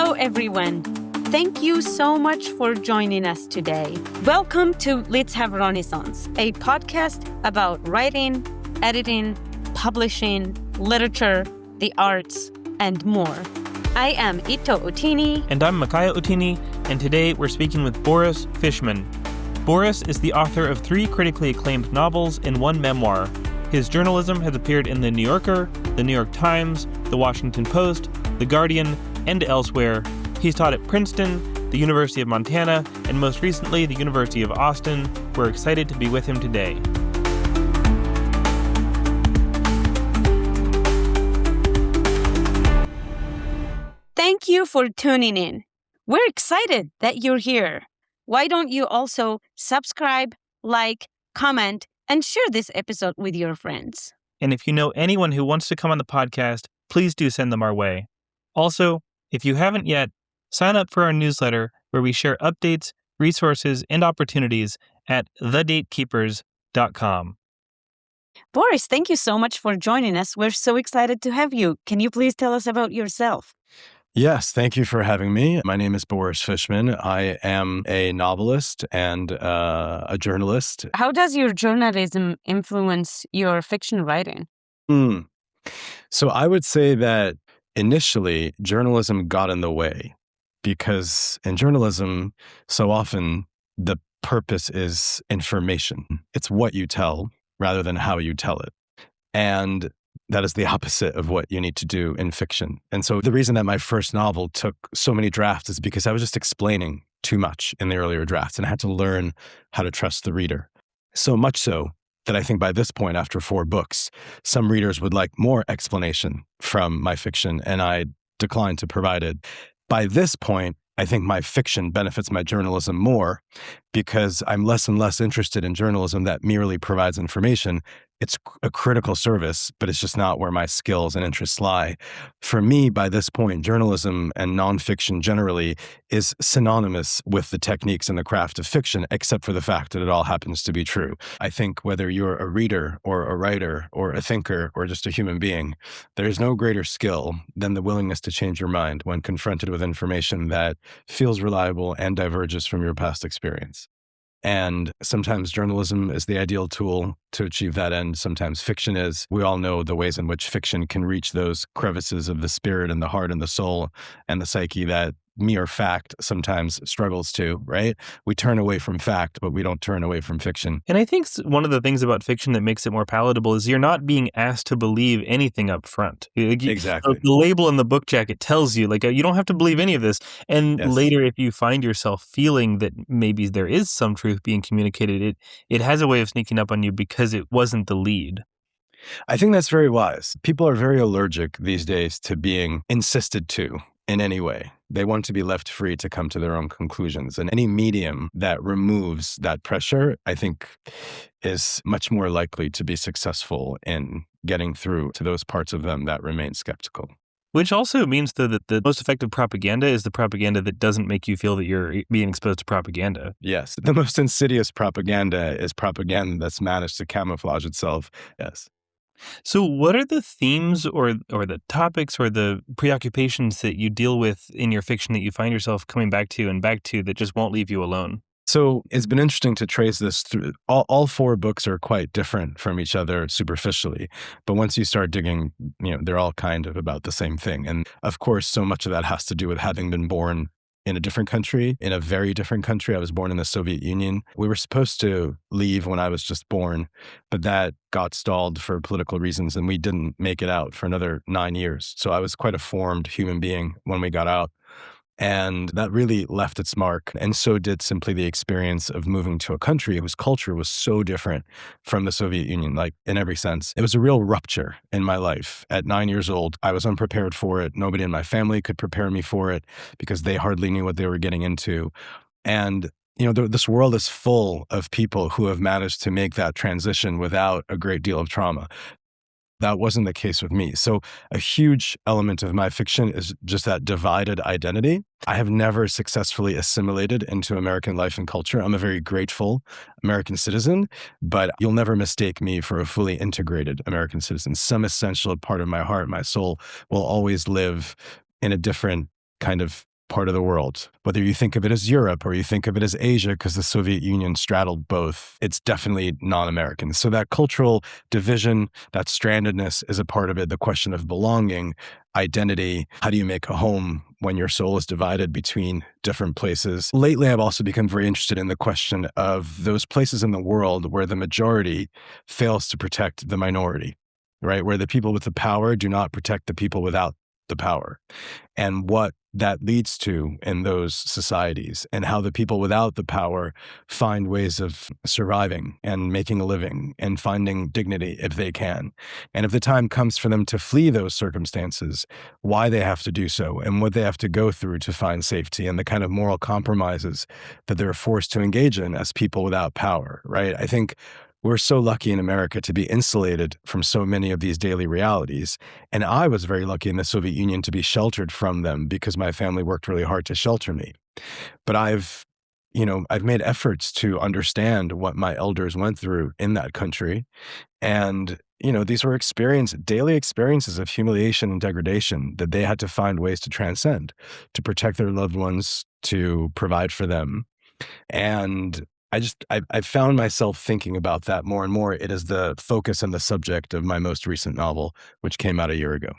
Hello, everyone. Thank you so much for joining us today. Welcome to Let's Have Renaissance, a podcast about writing, editing, publishing, literature, the arts, and more. I am Ito Otini. And I'm Makaya Otini, and today we're speaking with Boris Fishman. Boris is the author of 3 critically acclaimed novels and 1 memoir. His journalism has appeared in The New Yorker, The New York Times, The Washington Post, The Guardian, and elsewhere. He's taught at Princeton, the University of Montana, and most recently, the University of Austin. We're excited to be with him today. Thank you for tuning in. We're excited that you're here. Why don't you also subscribe, like, comment, and share this episode with your friends? And if you know anyone who wants to come on the podcast, please do send them our way. Also, if you haven't yet, sign up for our newsletter where we share updates, resources, and opportunities at thedatekeepers.com. Boris, thank you so much for joining us. We're so excited to have you. Can you please tell us about yourself? Yes, thank you for having me. My name is Boris Fishman. I am a novelist and a journalist. How does your journalism influence your fiction writing? So I would say that initially, journalism got in the way because in journalism, so often the purpose is information. It's what you tell rather than how you tell it. And that is the opposite of what you need to do in fiction. And so the reason that my first novel took so many drafts is because I was just explaining too much in the earlier drafts, and I had to learn how to trust the reader. So much so that I think by this point, after 4 books, some readers would like more explanation from my fiction, and I declined to provide it. By this point, I think my fiction benefits my journalism more because I'm less and less interested in journalism that merely provides information. It's a critical service, but it's just not where my skills and interests lie. For me, by this point, journalism and nonfiction generally is synonymous with the techniques and the craft of fiction, except for the fact that it all happens to be true. I think whether you're a reader or a writer or a thinker or just a human being, there is no greater skill than the willingness to change your mind when confronted with information that feels reliable and diverges from your past experience. And sometimes journalism is the ideal tool to achieve that end. Sometimes fiction is. We all know the ways in which fiction can reach those crevices of the spirit and the heart and the soul and the psyche that mere fact sometimes struggles to, right? We turn away from fact, but we don't turn away from fiction. And I think one of the things about fiction that makes it more palatable is you're not being asked to believe anything up front. Exactly. The label in the book jacket tells you, you don't have to believe any of this. And Yes. later, if you find yourself feeling that maybe there is some truth being communicated, it has a way of sneaking up on you because it wasn't the lead. I think that's very wise. People are very allergic these days to being insisted to in any way. They want to be left free to come to their own conclusions. And any medium that removes that pressure, I think, is much more likely to be successful in getting through to those parts of them that remain skeptical. Which also means, though, that the most effective propaganda is the propaganda that doesn't make you feel that you're being exposed to propaganda. Yes. The most insidious propaganda is propaganda that's managed to camouflage itself. Yes. So what are the themes or the topics or the preoccupations that you deal with in your fiction that you find yourself coming back to that just won't leave you alone? So it's been interesting to trace this through. All 4 books are quite different from each other superficially. But once you start digging, they're all kind of about the same thing. And of course, so much of that has to do with having been born in a different country, in a very different country. I was born in the Soviet Union. We were supposed to leave when I was just born, but that got stalled for political reasons, and we didn't make it out for another 9 years. So I was quite a formed human being when we got out. And that really left its mark. And so did simply the experience of moving to a country whose culture was so different from the Soviet Union, in every sense. It was a real rupture in my life. At 9 years old, I was unprepared for it. Nobody in my family could prepare me for it because they hardly knew what they were getting into. And this world is full of people who have managed to make that transition without a great deal of trauma. That wasn't the case with me. So a huge element of my fiction is just that divided identity. I have never successfully assimilated into American life and culture. I'm a very grateful American citizen, but you'll never mistake me for a fully integrated American citizen. Some essential part of my heart, my soul, will always live in a different kind of part of the world. Whether you think of it as Europe or you think of it as Asia, because the Soviet Union straddled both, it's definitely non-American. So that cultural division, that strandedness is a part of it. The question of belonging, identity, how do you make a home when your soul is divided between different places? Lately, I've also become very interested in the question of those places in the world where the majority fails to protect the minority, right? Where the people with the power do not protect the people without the power, and what that leads to in those societies, and how the people without the power find ways of surviving and making a living and finding dignity if they can. And if the time comes for them to flee those circumstances, why they have to do so and what they have to go through to find safety and the kind of moral compromises that they're forced to engage in as people without power, right? I think we're so lucky in America to be insulated from so many of these daily realities. And I was very lucky in the Soviet Union to be sheltered from them because my family worked really hard to shelter me. But I've made efforts to understand what my elders went through in that country. And, these were daily experiences of humiliation and degradation that they had to find ways to transcend, to protect their loved ones, to provide for them. And I found myself thinking about that more and more. It is the focus and the subject of my most recent novel, which came out a year ago.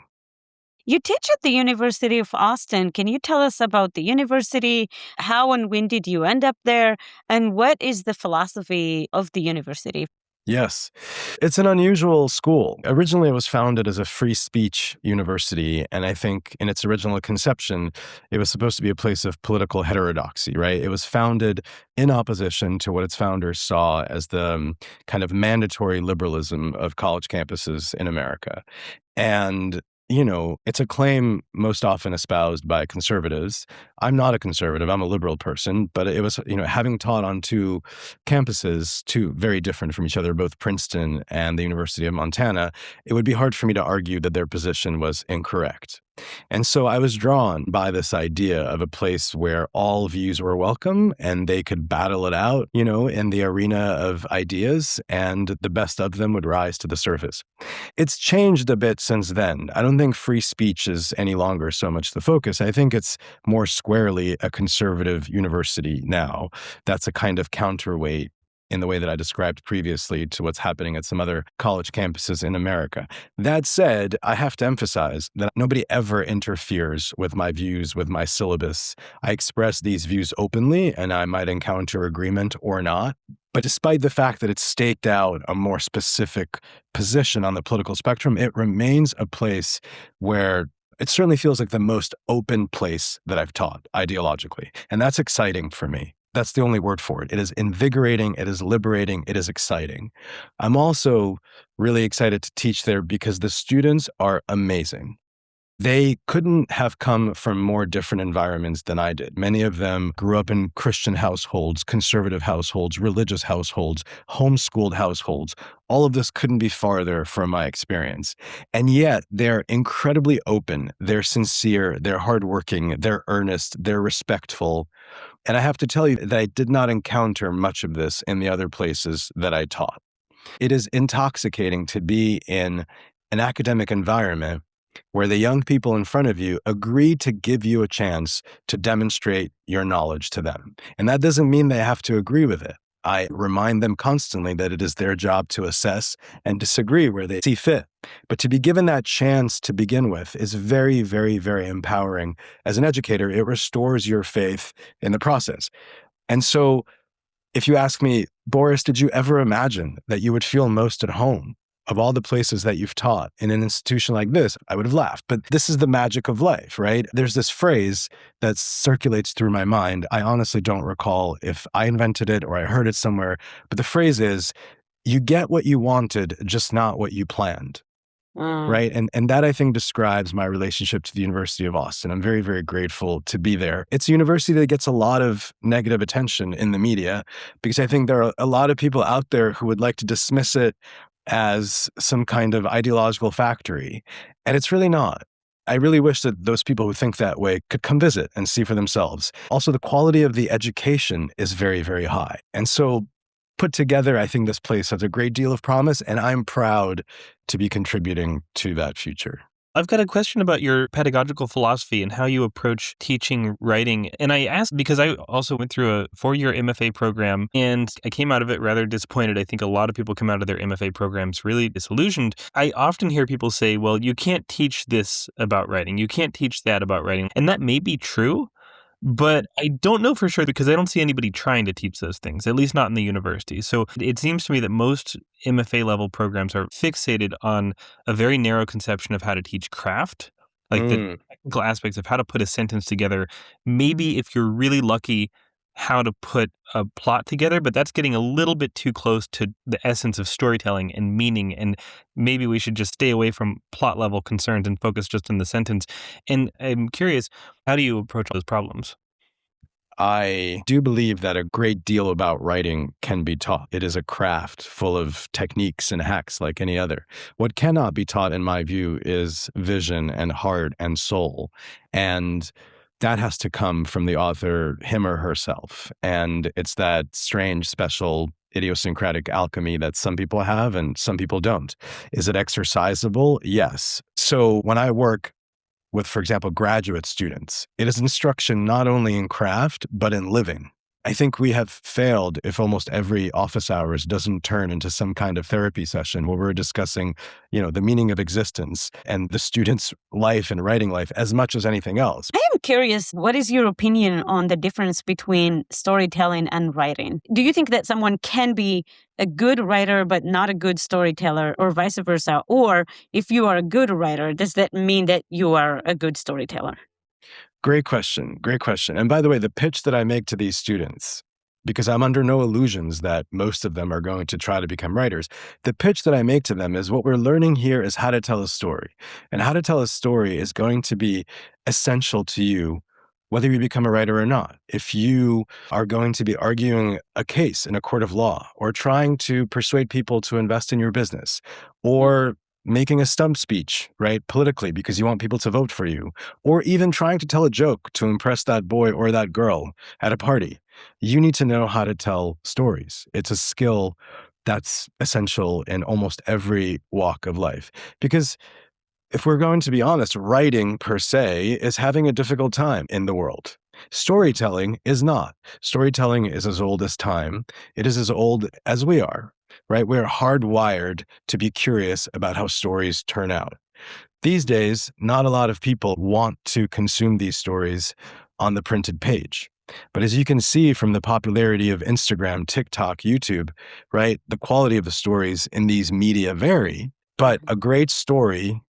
You teach at the University of Austin. Can you tell us about the university? How and when did you end up there? And what is the philosophy of the university? Yes. It's an unusual school. Originally, it was founded as a free speech university. And I think in its original conception, it was supposed to be a place of political heterodoxy, right? It was founded in opposition to what its founders saw as the kind of mandatory liberalism of college campuses in America. And it's a claim most often espoused by conservatives. I'm not a conservative. I'm a liberal person. But it was, having taught on two campuses, two very different from each other, both Princeton and the University of Montana, it would be hard for me to argue that their position was incorrect. And so I was drawn by this idea of a place where all views were welcome and they could battle it out, in the arena of ideas, and the best of them would rise to the surface. It's changed a bit since then. I don't think free speech is any longer so much the focus. I think it's more squarely a conservative university now. That's a kind of counterweight in the way that I described previously to what's happening at some other college campuses in America. That said, I have to emphasize that nobody ever interferes with my views, with my syllabus. I express these views openly, and I might encounter agreement or not. But despite the fact that it's staked out a more specific position on the political spectrum, it remains a place where it certainly feels like the most open place that I've taught ideologically. And that's exciting for me. That's the only word for it. It is invigorating. It is liberating. It is exciting. I'm also really excited to teach there because the students are amazing. They couldn't have come from more different environments than I did. Many of them grew up in Christian households, conservative households, religious households, homeschooled households. All of this couldn't be farther from my experience. And yet they're incredibly open. They're sincere. They're hardworking. They're earnest. They're respectful. And I have to tell you that I did not encounter much of this in the other places that I taught. It is intoxicating to be in an academic environment where the young people in front of you agree to give you a chance to demonstrate your knowledge to them. And that doesn't mean they have to agree with it. I remind them constantly that it is their job to assess and disagree where they see fit. But to be given that chance to begin with is very, very, very empowering. As an educator, it restores your faith in the process. And so if you ask me, Boris, did you ever imagine that you would feel most at home of all the places that you've taught in an institution like this? I would have laughed. But this is the magic of life, right? There's this phrase that circulates through my mind. I honestly don't recall if I invented it or I heard it somewhere. But the phrase is, you get what you wanted, just not what you planned. Right. And that, I think, describes my relationship to the University of Austin. I'm very, very grateful to be there. It's a university that gets a lot of negative attention in the media because I think there are a lot of people out there who would like to dismiss it as some kind of ideological factory. And it's really not. I really wish that those people who think that way could come visit and see for themselves. Also, the quality of the education is very, very high. And so put together, I think this place has a great deal of promise, and I'm proud to be contributing to that future. I've got a question about your pedagogical philosophy and how you approach teaching writing. And I asked because I also went through a 4-year MFA program and I came out of it rather disappointed. I think a lot of people come out of their MFA programs really disillusioned. I often hear people say, well, you can't teach this about writing. You can't teach that about writing. And that may be true. But I don't know for sure because I don't see anybody trying to teach those things, at least not in the university. So it seems to me that most MFA level programs are fixated on a very narrow conception of how to teach craft, like the technical aspects of how to put a sentence together. Maybe if you're really lucky, how to put a plot together, but that's getting a little bit too close to the essence of storytelling and meaning. And maybe we should just stay away from plot level concerns and focus just on the sentence. And I'm curious, how do you approach those problems? I do believe that a great deal about writing can be taught. It is a craft full of techniques and hacks like any other. What cannot be taught, in my view, is vision and heart and soul. And that has to come from the author, him or herself. And it's that strange, special, idiosyncratic alchemy that some people have and some people don't. Is it exercisable? Yes. So when I work with, for example, graduate students, it is instruction not only in craft, but in living. I think we have failed if almost every office hours doesn't turn into some kind of therapy session where we're discussing, the meaning of existence and the student's life and writing life as much as anything else. I am curious, what is your opinion on the difference between storytelling and writing? Do you think that someone can be a good writer but not a good storyteller, or vice versa? Or if you are a good writer, does that mean that you are a good storyteller? Great question. Great question. And by the way, the pitch that I make to these students, because I'm under no illusions that most of them are going to try to become writers, the pitch that I make to them is what we're learning here is how to tell a story. And how to tell a story is going to be essential to you, whether you become a writer or not. If you are going to be arguing a case in a court of law, or trying to persuade people to invest in your business, or making a stump speech, right, politically, because you want people to vote for you, or even trying to tell a joke to impress that boy or that girl at a party, you need to know how to tell stories. It's a skill that's essential in almost every walk of life. Because if we're going to be honest, writing per se is having a difficult time in the world. Storytelling is not. Storytelling is as old as time. It is as old as we are, right? We're hardwired to be curious about how stories turn out. These days, not a lot of people want to consume these stories on the printed page. But as you can see from the popularity of Instagram, TikTok, YouTube, right, the quality of the stories in these media vary. But a great story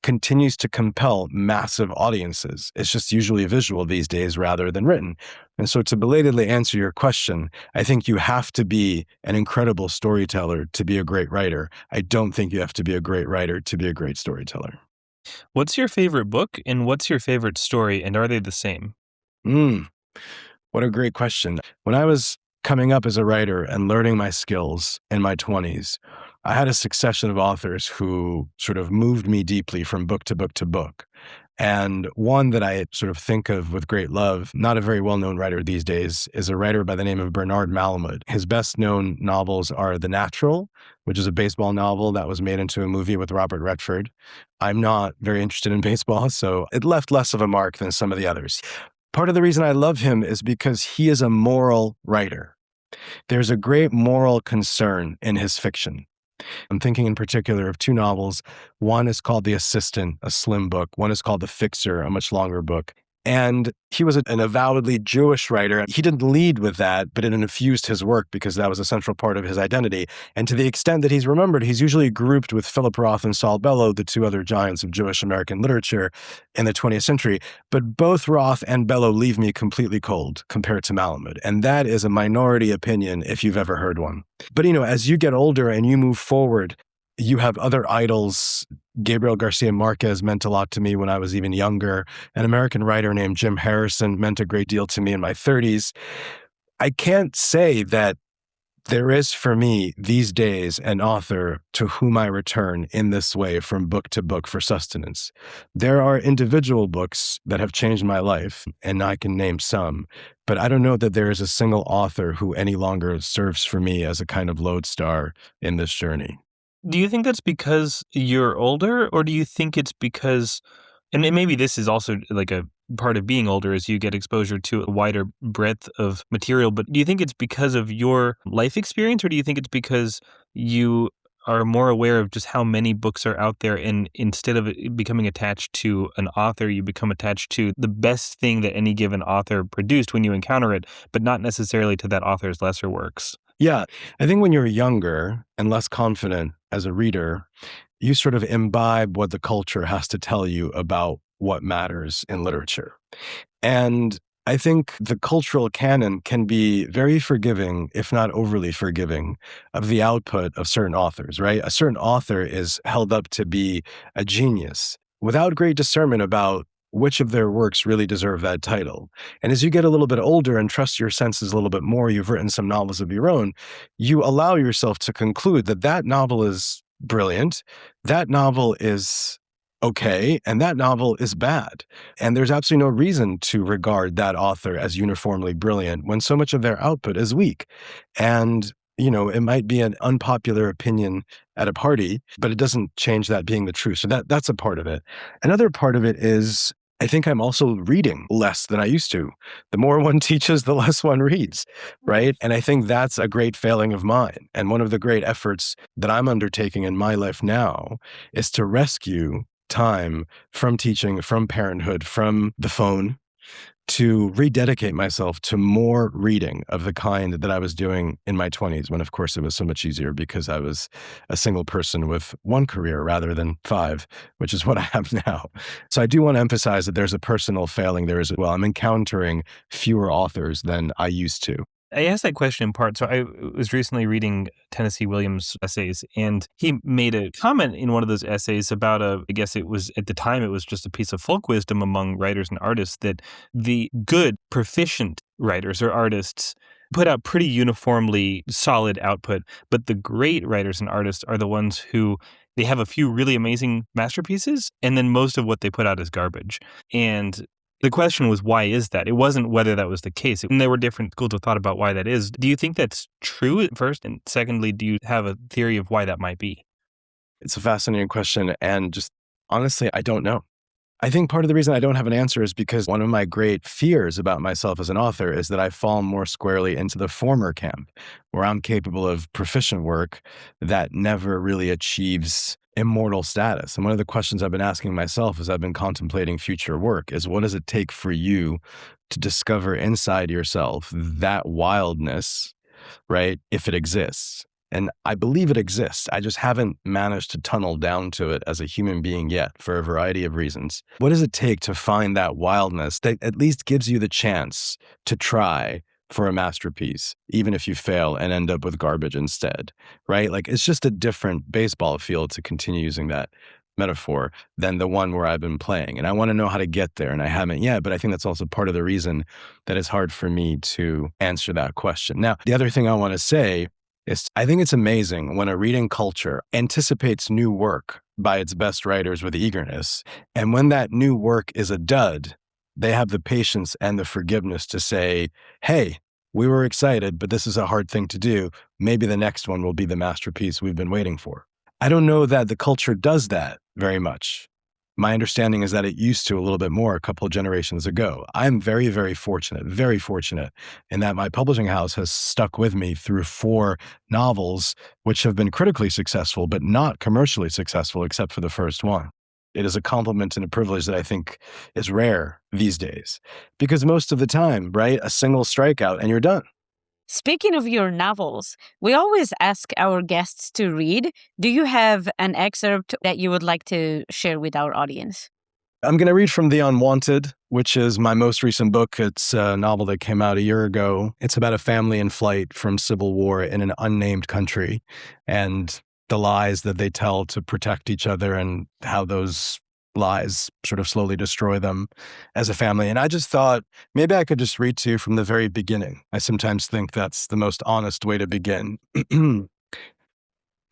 continues to compel massive audiences. It's just usually visual these days rather than written. And so to belatedly answer your question, I think you have to be an incredible storyteller to be a great writer. I don't think you have to be a great writer to be a great storyteller. What's your favorite book and what's your favorite story, and are they the same? What a great question. When I was coming up as a writer and learning my skills in my 20s, I had a succession of authors who sort of moved me deeply from book to book to book. And one that I sort of think of with great love, not a very well-known writer these days, is a writer by the name of Bernard Malamud. His best-known novels are The Natural, which is a baseball novel that was made into a movie with Robert Redford. I'm not very interested in baseball, so it left less of a mark than some of the others. Part of the reason I love him is because he is a moral writer. There's a great moral concern in his fiction. I'm thinking in particular of two novels. One is called The Assistant, a slim book. One is called The Fixer, a much longer book. And he was an avowedly Jewish writer. He didn't lead with that, but it infused his work because that was a central part of his identity. And to the extent that he's remembered, he's usually grouped with Philip Roth and Saul Bellow, the two other giants of Jewish American literature in the 20th century. But both Roth and Bellow leave me completely cold compared to Malamud. And that is a minority opinion if you've ever heard one. But, as you get older and you move forward, you have other idols. Gabriel Garcia Marquez meant a lot to me when I was even younger. An American writer named Jim Harrison meant a great deal to me in my 30s. I can't say that there is for me these days an author to whom I return in this way from book to book for sustenance. There are individual books that have changed my life, and I can name some, but I don't know that there is a single author who any longer serves for me as a kind of lodestar in this journey. Do you think that's because you're older, or do you think it's because, and maybe this is also like a part of being older, is you get exposure to a wider breadth of material, but do you think it's because of your life experience, or do you think it's because you are more aware of just how many books are out there, and instead of becoming attached to an author, you become attached to the best thing that any given author produced when you encounter it, but not necessarily to that author's lesser works? Yeah, I think when you're younger and less confident as a reader, you sort of imbibe what the culture has to tell you about what matters in literature. And I think the cultural canon can be very forgiving, if not overly forgiving, of the output of certain authors, right? A certain author is held up to be a genius without great discernment about which of their works really deserve that title. And as you get a little bit older and trust your senses a little bit more, you've written some novels of your own, you allow yourself to conclude that that novel is brilliant, that novel is okay, and that novel is bad. And there's absolutely no reason to regard that author as uniformly brilliant when so much of their output is weak. And, it might be an unpopular opinion at a party, but it doesn't change that being the truth. So that's a part of it. Another part of it is I think I'm also reading less than I used to. The more one teaches, the less one reads, right? And I think that's a great failing of mine. And one of the great efforts that I'm undertaking in my life now is to rescue time from teaching, from parenthood, from the phone, to rededicate myself to more reading of the kind that I was doing in my 20s, when, of course, it was so much easier because I was a single person with one career rather than five, which is what I have now. So I do want to emphasize that there's a personal failing there as well. I'm encountering fewer authors than I used to. I asked that question in part. So I was recently reading Tennessee Williams' essays, and he made a comment in one of those essays about I guess it was, at the time, it was just a piece of folk wisdom among writers and artists, that the good, proficient writers or artists put out pretty uniformly solid output, but the great writers and artists are the ones who they have a few really amazing masterpieces, and then most of what they put out is garbage. And the question was, why is that? It wasn't whether that was the case. And there were different schools of thought about why that is. Do you think that's true at first? And secondly, do you have a theory of why that might be? It's a fascinating question. And just honestly, I don't know. I think part of the reason I don't have an answer is because one of my great fears about myself as an author is that I fall more squarely into the former camp, where I'm capable of proficient work that never really achieves immortal status. And one of the questions I've been asking myself as I've been contemplating future work is, what does it take for you to discover inside yourself that wildness, right, if it exists? And I believe it exists. I just haven't managed to tunnel down to it as a human being yet, for a variety of reasons. What does it take to find that wildness that at least gives you the chance to try for a masterpiece, even if you fail and end up with garbage instead, right? Like, it's just a different baseball field, to continue using that metaphor, than the one where I've been playing. And I want to know how to get there, and I haven't yet, but I think that's also part of the reason that it's hard for me to answer that question. Now, the other thing I want to say is, I think it's amazing when a reading culture anticipates new work by its best writers with eagerness, and when that new work is a dud, they have the patience and the forgiveness to say, hey, we were excited, but this is a hard thing to do. Maybe the next one will be the masterpiece we've been waiting for. I don't know that the culture does that very much. My understanding is that it used to a little bit more a couple of generations ago. I'm very, very fortunate in that my publishing house has stuck with me through 4 novels, which have been critically successful, but not commercially successful except for the first one. It is a compliment and a privilege that I think is rare these days, because most of the time, right, a single strikeout and you're done. Speaking of your novels, we always ask our guests to read. Do you have an excerpt that you would like to share with our audience? I'm going to read from The Unwanted, which is my most recent book. It's a novel that came out a year ago. It's about a family in flight from civil war in an unnamed country, and the lies that they tell to protect each other and how those lies sort of slowly destroy them as a family. And I just thought maybe I could just read to you from the very beginning. I sometimes think that's the most honest way to begin.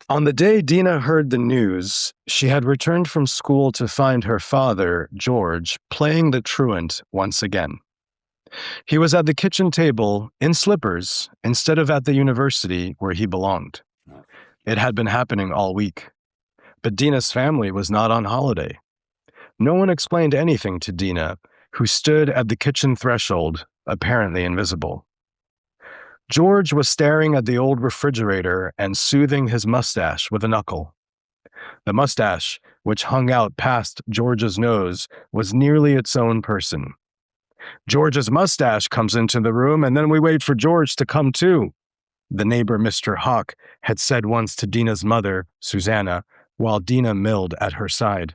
On the day Dina heard the news, she had returned from school to find her father, George, playing the truant once again. He was at the kitchen table in slippers instead of at the university where he belonged. It had been happening all week. But Dina's family was not on holiday. No one explained anything to Dina, who stood at the kitchen threshold, apparently invisible. George was staring at the old refrigerator and soothing his mustache with a knuckle. The mustache, which hung out past George's nose, was nearly its own person. George's mustache comes into the room, and then we wait for George to come too, the neighbor Mr. Hawk had said once to Dina's mother, Susanna, while Dina milled at her side.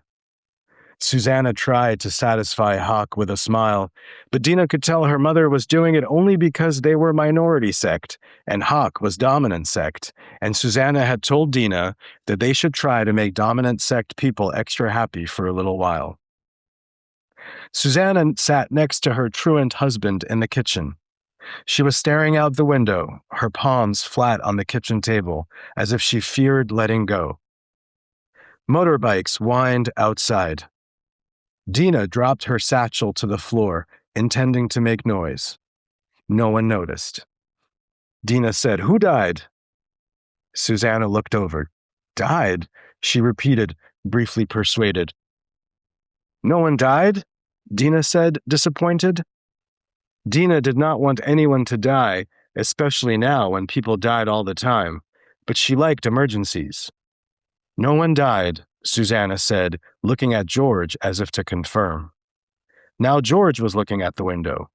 Susanna tried to satisfy Hawk with a smile, but Dina could tell her mother was doing it only because they were minority sect, and Hawk was dominant sect, and Susanna had told Dina that they should try to make dominant sect people extra happy for a little while. Susanna sat next to her truant husband in the kitchen. She was staring out the window, her palms flat on the kitchen table, as if she feared letting go. Motorbikes whined outside. Dina dropped her satchel to the floor, intending to make noise. No one noticed. Dina said, "Who died?" Susanna looked over. "Died?" she repeated, briefly persuaded. "No one died?" Dina said, disappointed. Dina did not want anyone to die, especially now when people died all the time, but she liked emergencies. "No one died," Susanna said, looking at George as if to confirm. Now George was looking at the window.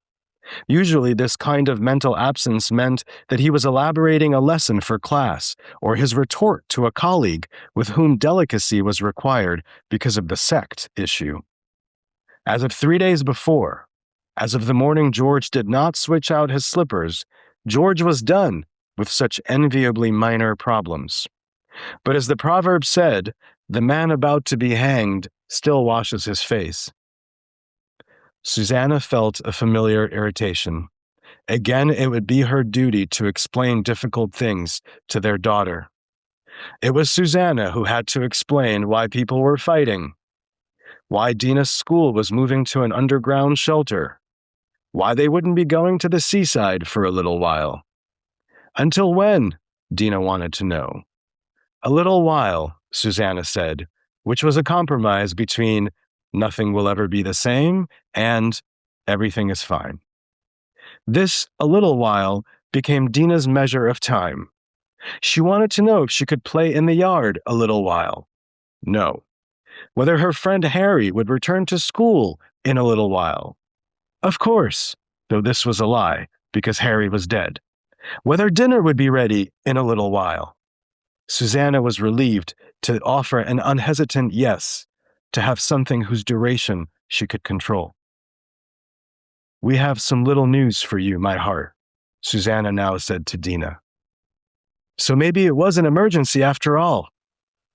Usually this kind of mental absence meant that he was elaborating a lesson for class or his retort to a colleague with whom delicacy was required because of the sect issue. As of 3 days before, as of the morning George did not switch out his slippers, George was done with such enviably minor problems. But as the proverb said, the man about to be hanged still washes his face. Susanna felt a familiar irritation. Again, it would be her duty to explain difficult things to their daughter. It was Susanna who had to explain why people were fighting, why Dina's school was moving to an underground shelter, why they wouldn't be going to the seaside for a little while. Until when? Dina wanted to know. A little while, Susanna said, which was a compromise between nothing will ever be the same and everything is fine. This a little while became Dina's measure of time. She wanted to know if she could play in the yard a little while. No. Whether her friend Harry would return to school in a little while. Of course, though this was a lie, because Harry was dead. Whether dinner would be ready in a little while. Susanna was relieved to offer an unhesitant yes, to have something whose duration she could control. "We have some little news for you, my heart," Susanna now said to Dina. So maybe it was an emergency after all.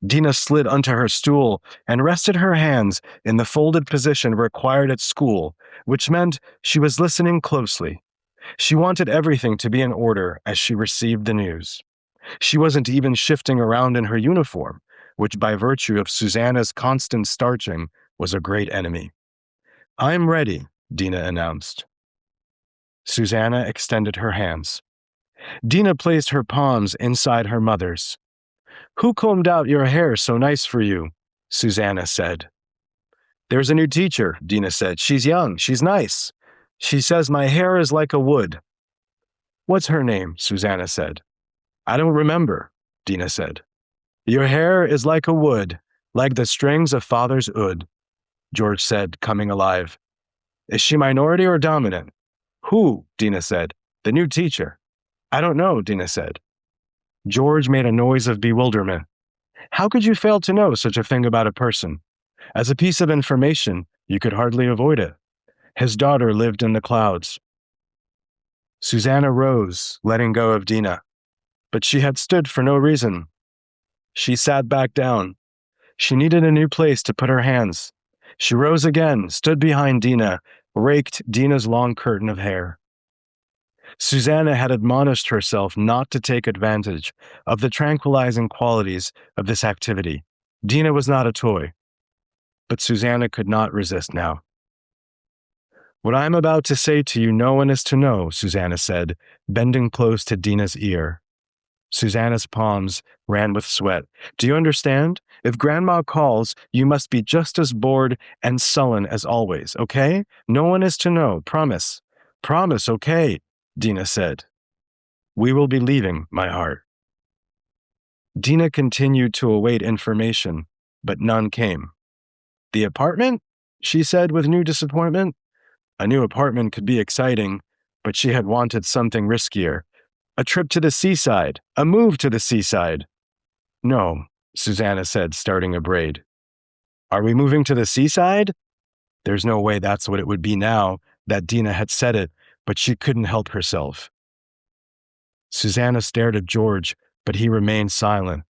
Dina slid onto her stool and rested her hands in the folded position required at school, which meant she was listening closely. She wanted everything to be in order as she received the news. She wasn't even shifting around in her uniform, which by virtue of Susanna's constant starching was a great enemy. "I'm ready," Dina announced. Susanna extended her hands. Dina placed her palms inside her mother's. "Who combed out your hair so nice for you?" Susanna said. "There's a new teacher," Dina said. "She's young. She's nice. She says my hair is like a wood." "What's her name?" Susanna said. "I don't remember," Dina said. "Your hair is like a wood, like the strings of father's oud," George said, coming alive. "Is she minority or dominant?" "Who?" Dina said. "The new teacher." "I don't know," Dina said. George made a noise of bewilderment. How could you fail to know such a thing about a person? As a piece of information, you could hardly avoid it. His daughter lived in the clouds. Susanna rose, letting go of Dina. But she had stood for no reason. She sat back down. She needed a new place to put her hands. She rose again, stood behind Dina, raked Dina's long curtain of hair. Susanna had admonished herself not to take advantage of the tranquilizing qualities of this activity. Dina was not a toy. But Susanna could not resist now. "What I am about to say to you no one is to know," Susanna said, bending close to Dina's ear. Susanna's palms ran with sweat. Do you understand? If Grandma calls, you must be just as bored and sullen as always, okay? No one is to know. Promise. Promise, okay, Dina said. We will be leaving, my heart. Dina continued to await information, but none came. The apartment? She said with new disappointment. A new apartment could be exciting, but she had wanted something riskier. A trip to the seaside, a move to the seaside. No, Susanna said, starting a braid. Are we moving to the seaside? There's no way that's what it would be now that Dina had said it, but she couldn't help herself. Susanna stared at George, but he remained silent.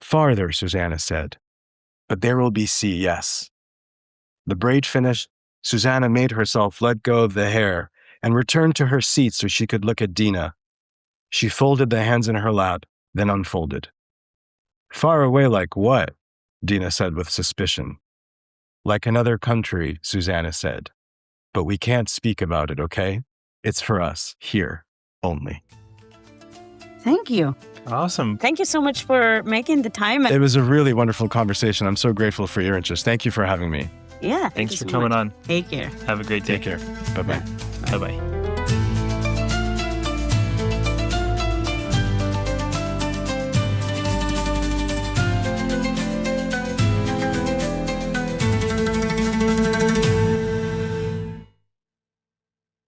Farther, Susanna said. But there will be sea, yes. The braid finished, Susanna made herself let go of the hair and returned to her seat so she could look at Dina. She folded the hands in her lap, then unfolded. Far away like what? Dina said with suspicion. Like another country, Susanna said. But we can't speak about it, okay? It's for us, here, only. Thank you. Awesome. Thank you so much for making the time. It was a really wonderful conversation. I'm so grateful for your interest. Thank you for having me. Yeah. Thanks for coming on. Take care. Have a great day. Take care. Bye-bye. Bye-bye.